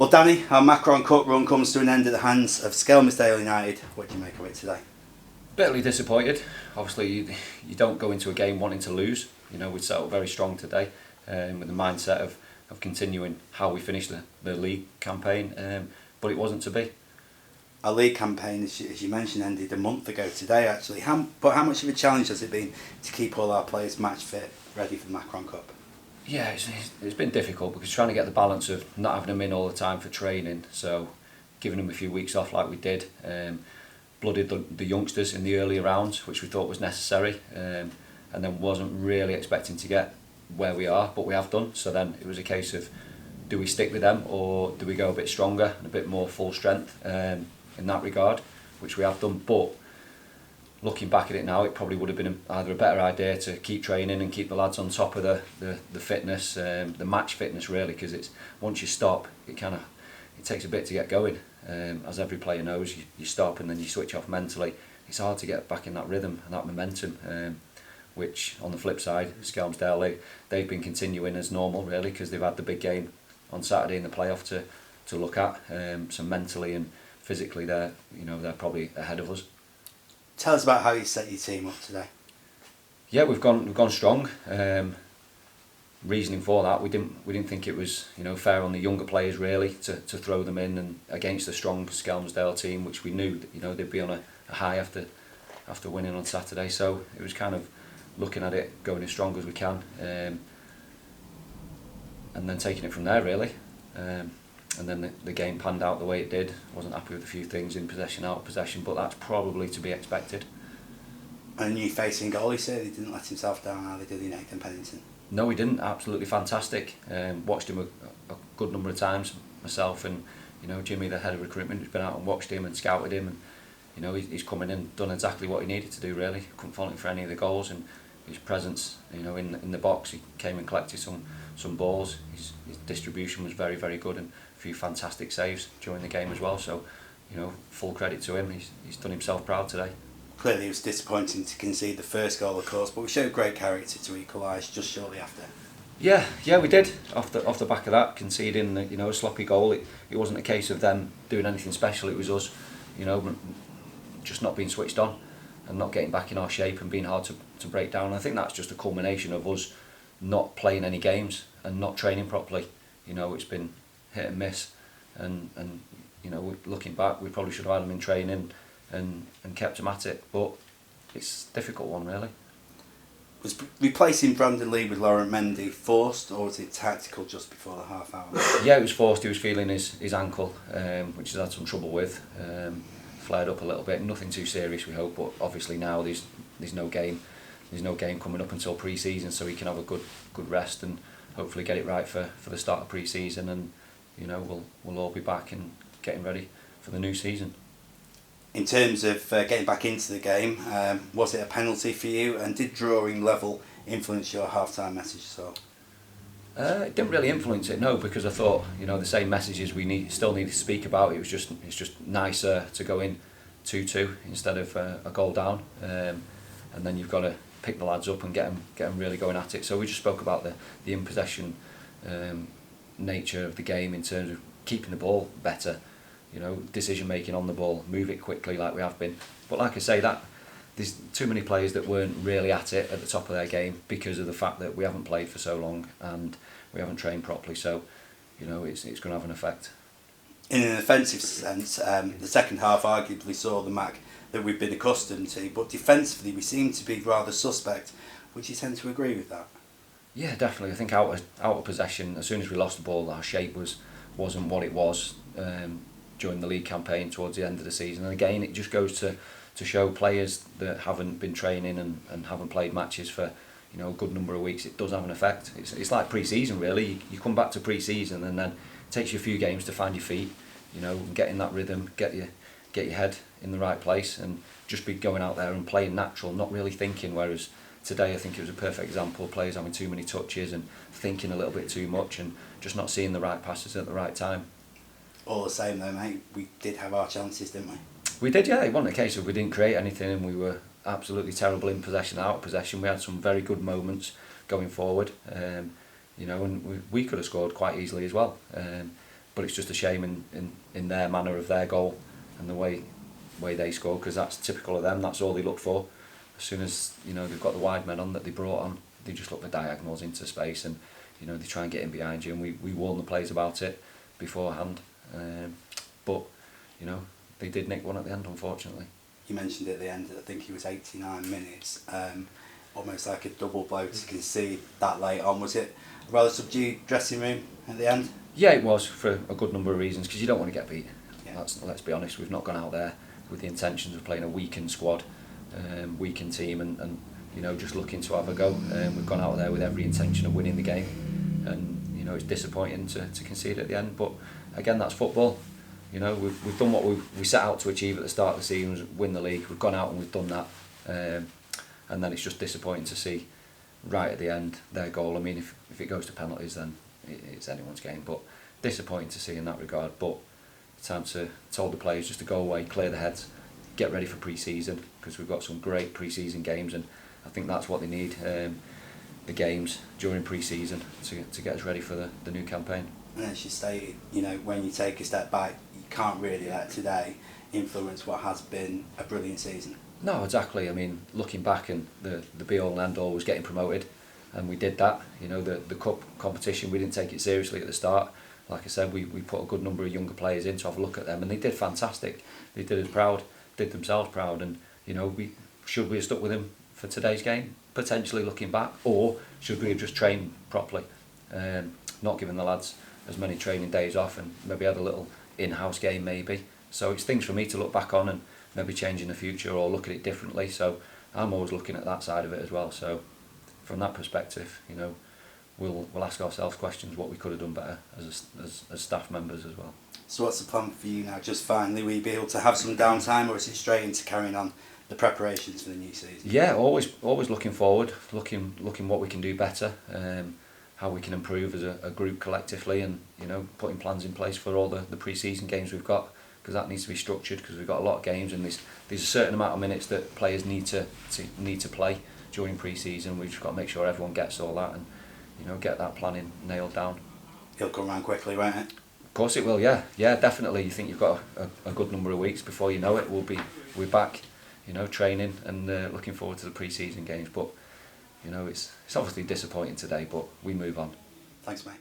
Well, Danny, our Macron Cup run comes to an end at the hands of Skelmersdale United. What do you make of it today? Bitterly disappointed. Obviously, you don't go into a game wanting to lose. You know, we set up very strong today with the mindset of continuing how we finished the league campaign, but it wasn't to be. Our league campaign, as you mentioned, ended a month ago today, actually. How much of a challenge has it been to keep all our players match fit, ready for the Macron Cup? Yeah, it's been difficult because trying to get the balance of not having them in all the time for training, so giving them a few weeks off like we did, blooded the youngsters in the earlier rounds, which we thought was necessary, and then wasn't really expecting to get where we are, but we have done. So then it was a case of, do we stick with them or do we go a bit stronger and a bit more full strength in that regard, which we have done. But looking back at it now, it probably would have been either a better idea to keep training and keep the lads on top of the fitness, the match fitness really, because it's once you stop, it takes a bit to get going. As every player knows, you stop and then you switch off mentally. It's hard to get back in that rhythm and that momentum, which on the flip side, Skelmersdale, they've been continuing as normal really, because they've had the big game on Saturday in the playoff to look at. So mentally and physically, they're probably ahead of us. Tell us about how you set your team up today. Yeah, we've gone strong. Reasoning for that, we didn't think it was fair on the younger players really to throw them in and against a strong Skelmersdale team, which we knew that, they'd be on a high after winning on Saturday. So it was kind of looking at it, going as strong as we can, and then taking it from there really. And then the game panned out the way it did. Wasn't happy with a few things in possession, out of possession, but that's probably to be expected. And you facing goalie, so he didn't let himself down how they did in Nathan Pennington. No, he didn't. Absolutely fantastic. Watched him a good number of times myself, and Jimmy, the head of recruitment, has been out and watched him and scouted him, and he's come in and done exactly what he needed to do. Really, couldn't fault him for any of the goals, and his presence, in the box, he came and collected some balls. His distribution was very, very good, and a few fantastic saves during the game as well. So, full credit to him. He's done himself proud today. Clearly, it was disappointing to concede the first goal, of course, but we showed great character to equalise just shortly after. Yeah, we did. Off the back of that, conceding a sloppy goal. It wasn't a case of them doing anything special. It was us, just not being switched on and not getting back in our shape and being hard to break down. And I think that's just a culmination of us not playing any games and not training properly. It's been hit and miss, and looking back, we probably should have had them in training and kept them at it, but it's a difficult one really. Was replacing Brandon Lee with Laurent Mendy forced, or was it tactical just before the half hour? Yeah, it was forced. He was feeling his ankle, which he's had some trouble with. Flared up a little bit, nothing too serious we hope, but obviously now there's no game coming up until pre-season, so he can have a good rest and hopefully get it right for the start of pre-season, and we'll all be back and getting ready for the new season. In terms of getting back into the game, was it a penalty for you, and did drawing level influence your half-time message at all? It didn't really influence it, no, because I thought the same messages we still need to speak about. It's just nicer to go in 2-2 instead of a goal down, and then you've got to pick the lads up and get them really going at it. So we just spoke about the in possession nature of the game in terms of keeping the ball better. Decision making on the ball, move it quickly like we have been. But like I say, that there's too many players that weren't really at it at the top of their game because of the fact that we haven't played for so long and we haven't trained properly. So, it's going to have an effect. In an offensive sense, the second half arguably saw the Macc that we've been accustomed to, but defensively we seem to be rather suspect. Would you tend to agree with that? Yeah, definitely. I think out of possession, as soon as we lost the ball, our shape wasn't what it was during the league campaign towards the end of the season. And again, it just goes to show players that haven't been training and haven't played matches for a good number of weeks, it does have an effect. It's like pre-season really. You come back to pre-season and then it takes you a few games to find your feet, and get in that rhythm, get your head in the right place, and just be going out there and playing natural, not really thinking. Whereas today I think it was a perfect example of players having too many touches and thinking a little bit too much and just not seeing the right passes at the right time. All the same though, mate, we did have our chances, didn't we? We did, yeah. It wasn't a case of we didn't create anything and we were absolutely terrible in possession, out of possession. We had some very good moments going forward, and we could have scored quite easily as well. but it's just a shame in their manner of their goal and the way they score, because that's typical of them. That's all they look for. As soon as they've got the wide men on that they brought on, they just look for diagonals into space, and they try and get in behind you. And we warned the players about it beforehand, but they did nick one at the end, unfortunately. You mentioned at the end, I think it was 89 minutes, almost like a double blow to concede that late on. Was it a rather subdued dressing room at the end? Yeah, it was, for a good number of reasons, because you don't want to get beat. Yeah. Let's be honest, we've not gone out there with the intentions of playing a weakened squad, weakened team, and just looking to have a go. We've gone out there with every intention of winning the game, and it's disappointing to concede at the end. But again, that's football. We've done what we set out to achieve at the start of the season, was win the league. We've gone out and we've done that, and then it's just disappointing to see right at the end their goal. I mean, if it goes to penalties, then it's anyone's game, but disappointing to see in that regard. But it's time to tell the players just to go away, clear their heads, get ready for pre-season, because we've got some great pre-season games, and I think that's what they need, the games during pre-season to get us ready for the new campaign. And as you stated, when you take a step back, you can't really let today influence what has been a brilliant season. No, exactly. I mean, looking back, and the be-all and end-all was getting promoted, and we did that. The cup competition, we didn't take it seriously at the start. Like I said, we put a good number of younger players in to have a look at them, and they did fantastic. They did us proud, did themselves proud, and should we have stuck with them for today's game? Potentially, looking back, or should we have just trained properly, not given the lads as many training days off, and maybe had a little in-house game maybe. So it's things for me to look back on and maybe change in the future or look at it differently. So I'm always looking at that side of it as well. So from that perspective, we'll ask ourselves questions what we could have done better as staff members as well. So what's the plan for you now? Just finally, will you be able to have some downtime, or is it straight into carrying on the preparations for the new season? Yeah, always looking forward, looking what we can do better, how we can improve as a group collectively, and putting plans in place for all the pre-season games we've got, because that needs to be structured, because we've got a lot of games, and there's a certain amount of minutes that players need to play during pre-season. We've just got to make sure everyone gets all that, and get that planning nailed down. It'll come around quickly, won't it? Of course it will, yeah, definitely. You think you've got a good number of weeks before you know it. We're back, training and looking forward to the pre-season games. But it's obviously disappointing today, but we move on. Thanks, mate.